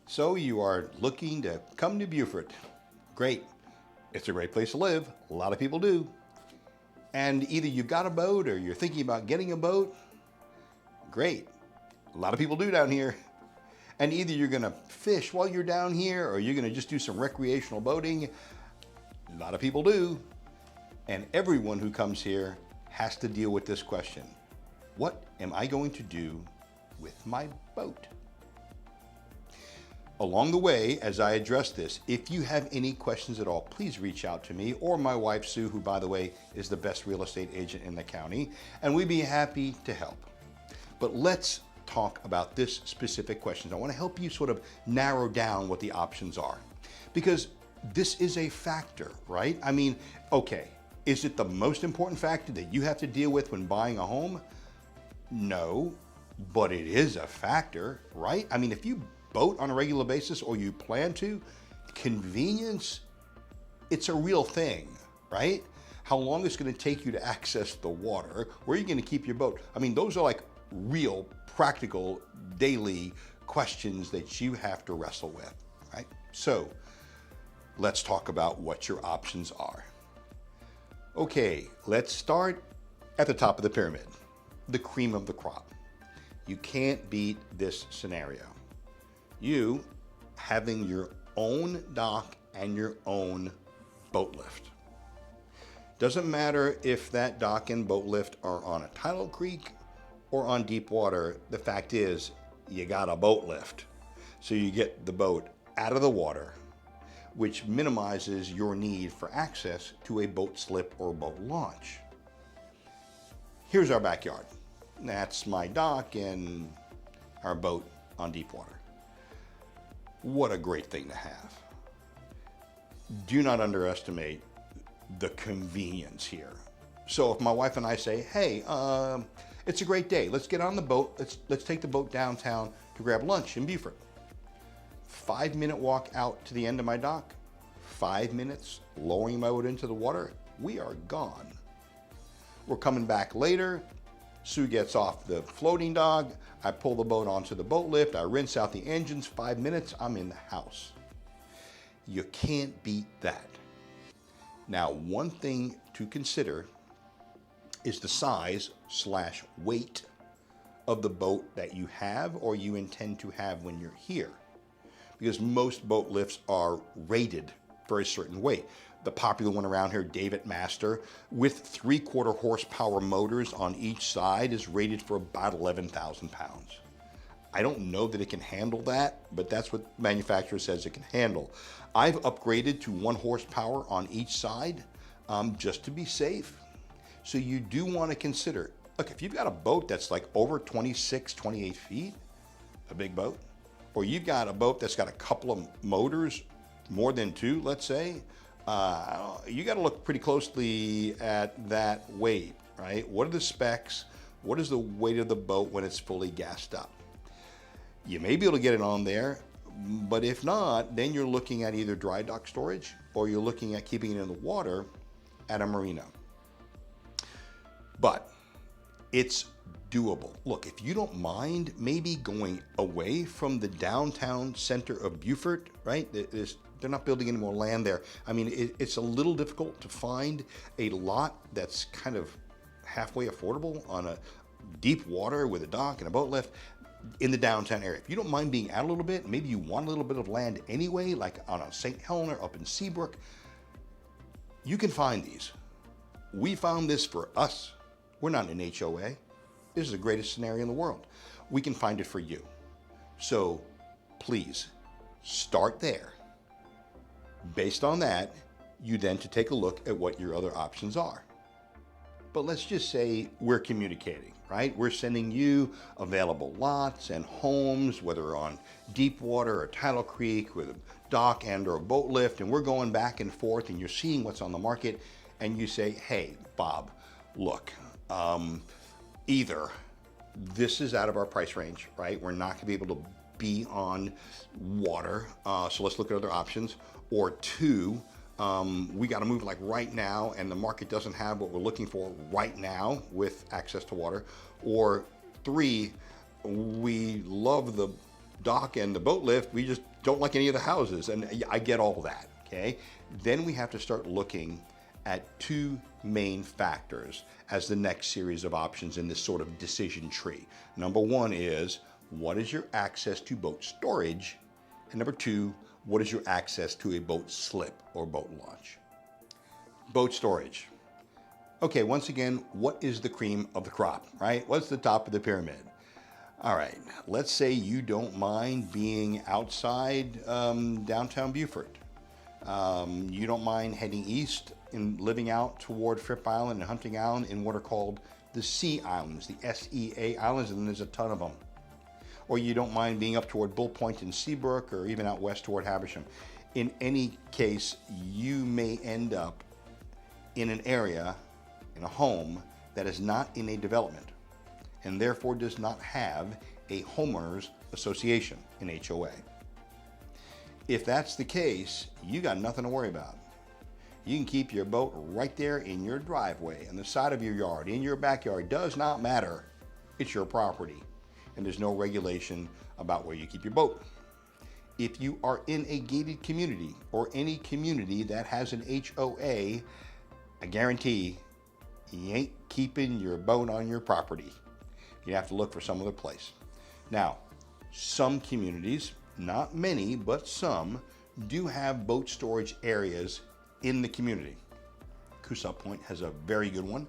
So you are looking to come to Beaufort. Great. It's a great place to live. A lot of people do. And either you've got a boat or you're thinking about getting a boat. Great. A lot of people do down here. And either you're going to fish while you're down here or you're going to just do some recreational boating. A lot of people do. And everyone who comes here has to deal with this question. What am I going to do with my boat? Along the way, as I address this, if you have any questions at all, please reach out to me or my wife, Sue, who, by the way, is the best real estate agent in the county, and we'd be happy to help. But let's talk about this specific question. I want to help you sort of narrow down what the options are, because this is a factor, right? I mean, okay, is it the most important factor that you have to deal with when buying a home? No, but it is a factor, right? I mean, if you boat on a regular basis or you plan to, convenience, it's a real thing, right? How long it's going to take you to access the water, where are you going to keep your boat? I mean, those are like real practical daily questions that you have to wrestle with, right? So let's talk about what your options are. Okay, let's start at the top of the pyramid, the cream of the crop. You can't beat this scenario. You having your own dock and your own boat lift. Doesn't matter if that dock and boat lift are on a tidal creek or on deep water, the fact is you got a boat lift. So you get the boat out of the water, which minimizes your need for access to a boat slip or boat launch. Here's our backyard. That's my dock and our boat on deep water. What a great thing to have. Do not underestimate the convenience here. So if my wife and I say, hey, it's a great day, let's get on the boat, let's take the boat downtown to grab lunch in Beaufort. 5-minute walk out to the end of my dock, 5 minutes lowering my boat into the water, we are gone. We're coming back later. Sue gets off the floating dock. I pull the boat onto the boat lift. I rinse out the engines. 5 minutes, I'm in the house. You can't beat that. Now, one thing to consider is the size/weight of the boat that you have or you intend to have when you're here. Because most boat lifts are rated for a certain weight. The popular one around here, David Master, with 3/4 horsepower motors on each side, is rated for about 11,000 pounds. I don't know that it can handle that, but that's what the manufacturer says it can handle. I've upgraded to 1 horsepower on each side just to be safe. So you do want to consider, look, if you've got a boat that's like over 26, 28 feet, a big boat, or you've got a boat that's got a couple of motors, more than 2, let's say, you got to look pretty closely at that weight, right? What are the specs? What is the weight of the boat when it's fully gassed up? You may be able to get it on there, but if not, then you're looking at either dry dock storage or you're looking at keeping it in the water at a marina. But it's doable. Look, if you don't mind maybe going away from the downtown center of Beaufort, right? They're not building any more land there. I mean, it's a little difficult to find a lot that's kind of halfway affordable on a deep water with a dock and a boat lift in the downtown area. If you don't mind being out a little bit, maybe you want a little bit of land anyway, like on a St. Helena up in Seabrook, you can find these. We found this for us. We're not an HOA. This is the greatest scenario in the world. We can find it for you. So please start there. Based on that, you then to take a look at what your other options are. But let's just say we're communicating, right? We're sending you available lots and homes, whether on deep water or tidal creek with a dock and or a boat lift, and we're going back and forth and you're seeing what's on the market and you say, hey, Bob, look, either this is out of our price range, right? We're not gonna be able to be on water, so let's look at other options. Or 2, we got to move like right now and the market doesn't have what we're looking for right now with access to water. Or 3, we love the dock and the boat lift, we just don't like any of the houses. And I get all that, okay? Then we have to start looking at two main factors as the next series of options in this sort of decision tree. Number one is, what is your access to boat storage? And number two, what is your access to a boat slip or boat launch? Boat storage. Okay, once again, what is the cream of the crop, right? What's the top of the pyramid? All right, let's say you don't mind being outside downtown Beaufort. You don't mind heading east and living out toward Fripp Island and Hunting Island in what are called the Sea Islands, the SEA Islands, and there's a ton of them. Or you don't mind being up toward Bull Point and Seabrook, or even out west toward Habersham. In any case, you may end up in an area, in a home, that is not in a development, and therefore does not have a homeowners association, an HOA. If that's the case, you got nothing to worry about. You can keep your boat right there in your driveway, on the side of your yard, in your backyard, does not matter. It's your property, and there's no regulation about where you keep your boat. If you are in a gated community or any community that has an HOA, I guarantee you ain't keeping your boat on your property. You have to look for some other place. Now, some communities, not many, but some, do have boat storage areas in the community. Coosa Point has a very good one.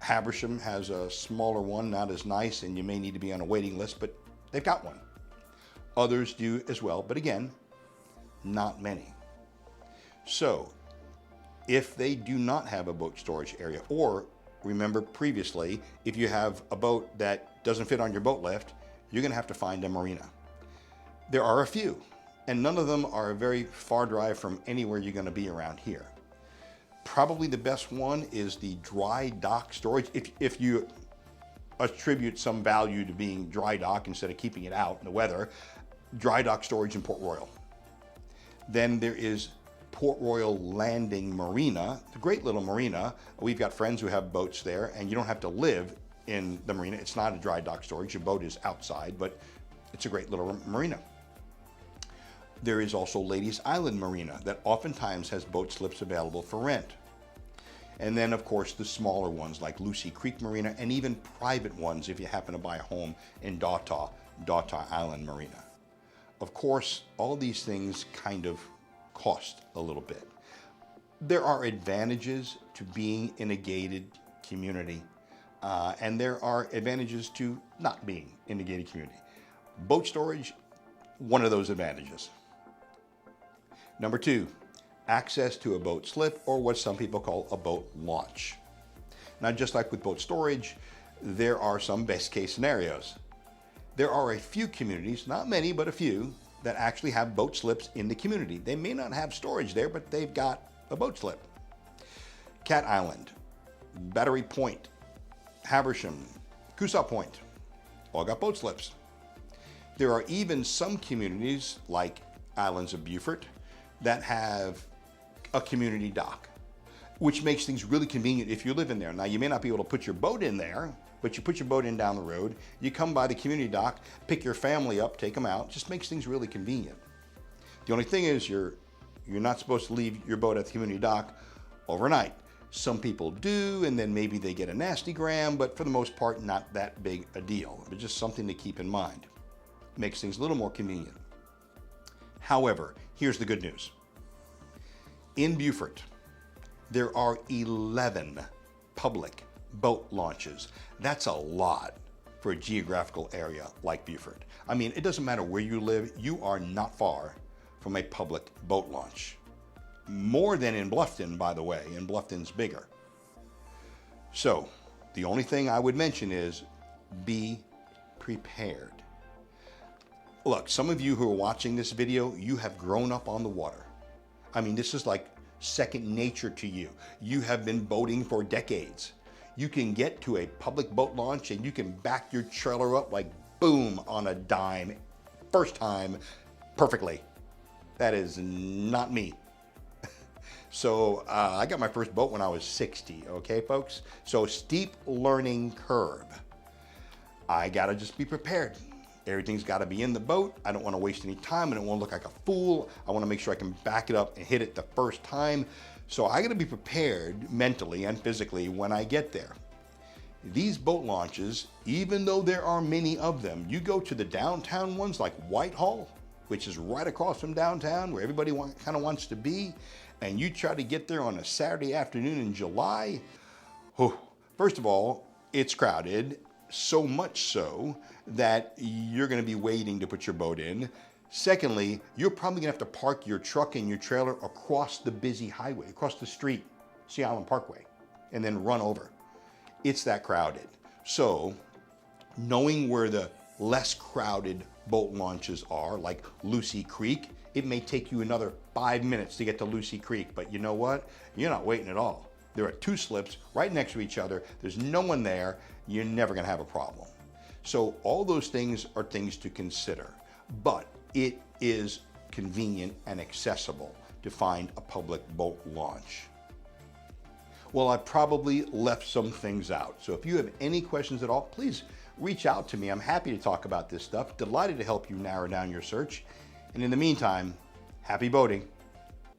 Habersham has a smaller one, not as nice, and you may need to be on a waiting list, but they've got one. Others do as well, but again, not many. So, if they do not have a boat storage area, or remember previously, if you have a boat that doesn't fit on your boat lift, you're going to have to find a marina. There are a few, and none of them are a very far drive from anywhere you're going to be around here. Probably the best one is the dry dock storage, if you attribute some value to being dry dock instead of keeping it out in the weather. Dry dock storage in Port Royal. Then there is Port Royal Landing Marina. It's a great little marina. We've got friends who have boats there, and you don't have to live in the marina. It's not a dry dock storage. Your boat is outside, but it's a great little marina. There is also Ladies Island Marina that oftentimes has boat slips available for rent. And then, of course, the smaller ones like Lucy Creek Marina, and even private ones if you happen to buy a home in Dawtaw Island Marina. Of course, all these things kind of cost a little bit. There are advantages to being in a gated community, and there are advantages to not being in a gated community. Boat storage, one of those advantages. Number two, access to a boat slip, or what some people call a boat launch. Now, just like with boat storage, there are some best case scenarios. There are a few communities, not many, but a few, that actually have boat slips in the community. They may not have storage there, but they've got a boat slip. Cat Island, Battery Point, Habersham, Coosa Point, all got boat slips. There are even some communities, like Islands of Beaufort, that have a community dock, which makes things really convenient if you live in there. Now, you may not be able to put your boat in there, but you put your boat in down the road, you come by the community dock, pick your family up, take them out. Just makes things really convenient. The only thing is you're not supposed to leave your boat at the community dock overnight. Some people do, and then maybe they get a nasty gram, but for the most part, not that big a deal. But just something to keep in mind. Makes things a little more convenient. However, here's the good news. In Beaufort, there are 11 public boat launches. That's a lot for a geographical area like Beaufort. I mean, it doesn't matter where you live, you are not far from a public boat launch. More than in Bluffton, by the way, and Bluffton's bigger. So, the only thing I would mention is be prepared. Look, some of you who are watching this video, you have grown up on the water. I mean, this is like second nature to you. You have been boating for decades. You can get to a public boat launch and you can back your trailer up like boom on a dime, first time, perfectly. That is not me. So I got my first boat when I was 60, okay, folks? So steep learning curve. I gotta just be prepared. Everything's got to be in the boat. I don't want to waste any time. I don't want to look like a fool. I want to make sure I can back it up and hit it the first time. So I got to be prepared mentally and physically when I get there. These boat launches, even though there are many of them, you go to the downtown ones like Whitehall, which is right across from downtown where everybody kind of wants to be, and you try to get there on a Saturday afternoon in July. First of all, it's crowded, so much so that you're going to be waiting to put your boat in. Secondly, you're probably going to have to park your truck and your trailer across the busy highway, across the street, Sea Island Parkway, and then run over. It's that crowded. So knowing where the less crowded boat launches are, like Lucy Creek, it may take you another 5 minutes to get to Lucy Creek, but you know what? You're not waiting at all. There are two slips right next to each other. There's no one there. You're never gonna have a problem. So all those things are things to consider, but it is convenient and accessible to find a public boat launch. Well, I probably left some things out. So if you have any questions at all, please reach out to me. I'm happy to talk about this stuff. Delighted to help you narrow down your search. And in the meantime, happy boating.